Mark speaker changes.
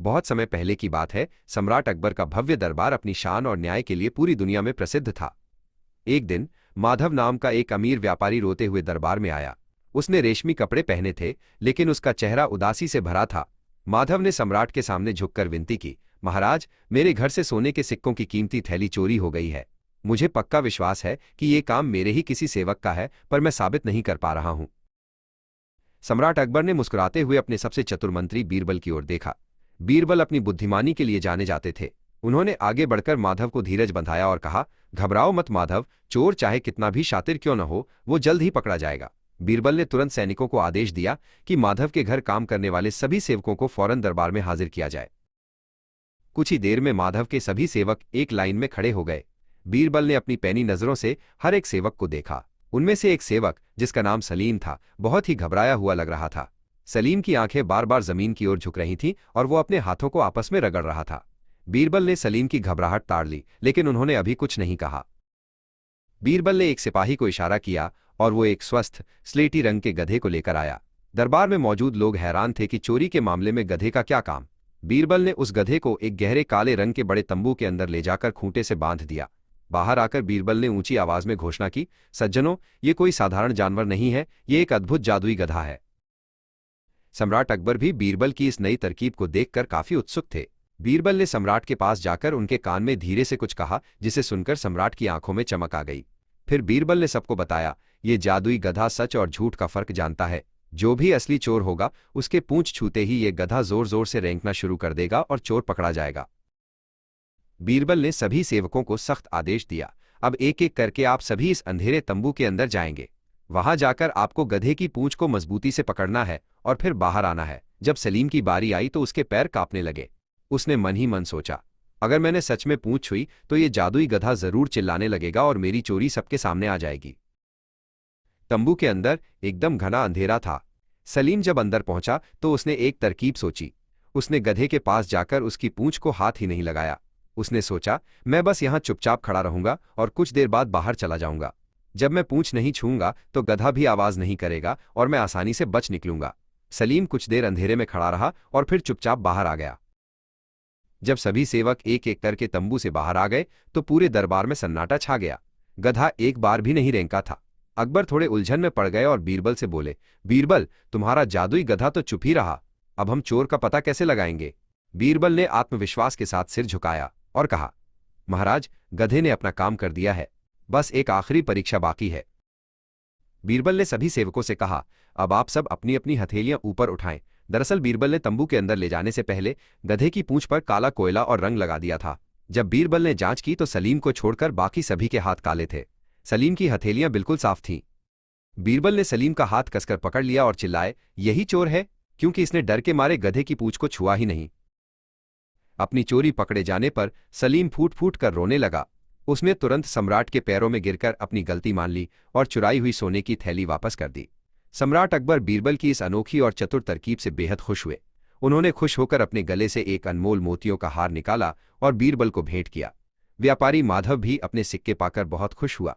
Speaker 1: बहुत समय पहले की बात है। सम्राट अकबर का भव्य दरबार अपनी शान और न्याय के लिए पूरी दुनिया में प्रसिद्ध था। एक दिन माधव नाम का एक अमीर व्यापारी रोते हुए दरबार में आया। उसने रेशमी कपड़े पहने थे, लेकिन उसका चेहरा उदासी से भरा था। माधव ने सम्राट के सामने झुककर विनती की, महाराज, मेरे घर से सोने के सिक्कों की कीमती थैली चोरी हो गई है। मुझे पक्का विश्वास है कि ये काम मेरे ही किसी सेवक का है, पर मैं साबित नहीं कर पा रहा हूं। सम्राट अकबर ने मुस्कुराते हुए अपने सबसे चतुर मंत्री बीरबल की ओर देखा। बीरबल अपनी बुद्धिमानी के लिए जाने जाते थे। उन्होंने आगे बढ़कर माधव को धीरज बंधाया और कहा, घबराओ मत माधव, चोर चाहे कितना भी शातिर क्यों न हो, वो जल्द ही पकड़ा जाएगा। बीरबल ने तुरंत सैनिकों को आदेश दिया कि माधव के घर काम करने वाले सभी सेवकों को फौरन दरबार में हाजिर किया जाए। कुछ ही देर में माधव के सभी सेवक एक लाइन में खड़े हो गए। बीरबल ने अपनी पैनी नजरों से हर एक सेवक को देखा। उनमें से एक सेवक, जिसका नाम सलीम था, बहुत ही घबराया हुआ लग रहा था। सलीम की आंखें बार बार जमीन की ओर झुक रही थीं और वो अपने हाथों को आपस में रगड़ रहा था। बीरबल ने सलीम की घबराहट ताड़ ली, लेकिन उन्होंने अभी कुछ नहीं कहा। बीरबल ने एक सिपाही को इशारा किया और वो एक स्वस्थ स्लेटी रंग के गधे को लेकर आया। दरबार में मौजूद लोग हैरान थे कि चोरी के मामले में गधे का क्या काम। बीरबल ने उस गधे को एक गहरे काले रंग के बड़े तंबू के अंदर ले जाकर खूंटे से बांध दिया। बाहर आकर बीरबल ने ऊंची आवाज में घोषणा की, सज्जनों, ये कोई साधारण जानवर नहीं है, ये एक अद्भुत जादुई गधा है। सम्राट अकबर भी बीरबल की इस नई तरकीब को देखकर काफी उत्सुक थे। बीरबल ने सम्राट के पास जाकर उनके कान में धीरे से कुछ कहा, जिसे सुनकर सम्राट की आंखों में चमक आ गई। फिर बीरबल ने सबको बताया, ये जादुई गधा सच और झूठ का फर्क जानता है। जो भी असली चोर होगा, उसके पूंछ छूते ही ये गधा जोर जोर से रेंकना शुरू कर देगा और चोर पकड़ा जाएगा। बीरबल ने सभी सेवकों को सख्त आदेश दिया, अब एक एक करके आप सभी इस अंधेरे तंबू के अंदर जाएंगे। वहां जाकर आपको गधे की पूंछ को मजबूती से पकड़ना है और फिर बाहर आना है। जब सलीम की बारी आई तो उसके पैर कांपने लगे। उसने मन ही मन सोचा, अगर मैंने सच में पूंछ छुई तो ये जादुई गधा जरूर चिल्लाने लगेगा और मेरी चोरी सबके सामने आ जाएगी। तंबू के अंदर एकदम घना अंधेरा था। सलीम जब अंदर पहुंचा तो उसने एक तरकीब सोची। उसने गधे के पास जाकर उसकी पूंछ को हाथ ही नहीं लगाया। उसने सोचा, मैं बस यहां चुपचाप खड़ा रहूंगा और कुछ देर बाद बाहर चला जाऊंगा। जब मैं पूंछ नहीं छूंगा तो गधा भी आवाज नहीं करेगा और मैं आसानी से बच निकलूंगा। सलीम कुछ देर अंधेरे में खड़ा रहा और फिर चुपचाप बाहर आ गया। जब सभी सेवक एक एक करके तंबू से बाहर आ गए तो पूरे दरबार में सन्नाटा छा गया। गधा एक बार भी नहीं रेंका था। अकबर थोड़े उलझन में पड़ गए और बीरबल से बोले, बीरबल, तुम्हारा जादुई गधा तो चुप ही रहा, अब हम चोर का पता कैसे लगाएंगे। बीरबल ने आत्मविश्वास के साथ सिर झुकाया और कहा, महाराज, गधे ने अपना काम कर दिया है, बस एक आखिरी परीक्षा बाकी है। बीरबल ने सभी सेवकों से कहा, अब आप सब अपनी अपनी हथेलियां ऊपर उठाएं। दरअसल बीरबल ने तंबू के अंदर ले जाने से पहले गधे की पूंछ पर काला कोयला और रंग लगा दिया था। जब बीरबल ने जांच की तो सलीम को छोड़कर बाकी सभी के हाथ काले थे। सलीम की हथेलियां बिल्कुल साफ थीं। बीरबल ने सलीम का हाथ कसकर पकड़ लिया और चिल्लाए, यही चोर है, क्योंकि इसने डर के मारे गधे की पूंछ को छुआ ही नहीं। अपनी चोरी पकड़े जाने पर सलीम फूट फूट कर रोने लगा। उसने तुरंत सम्राट के पैरों में गिरकर अपनी गलती मान ली और चुराई हुई सोने की थैली वापस कर दी। सम्राट अकबर बीरबल की इस अनोखी और चतुर तरकीब से बेहद खुश हुए। उन्होंने खुश होकर अपने गले से एक अनमोल मोतियों का हार निकाला और बीरबल को भेंट किया। व्यापारी माधव भी अपने सिक्के पाकर बहुत खुश हुआ।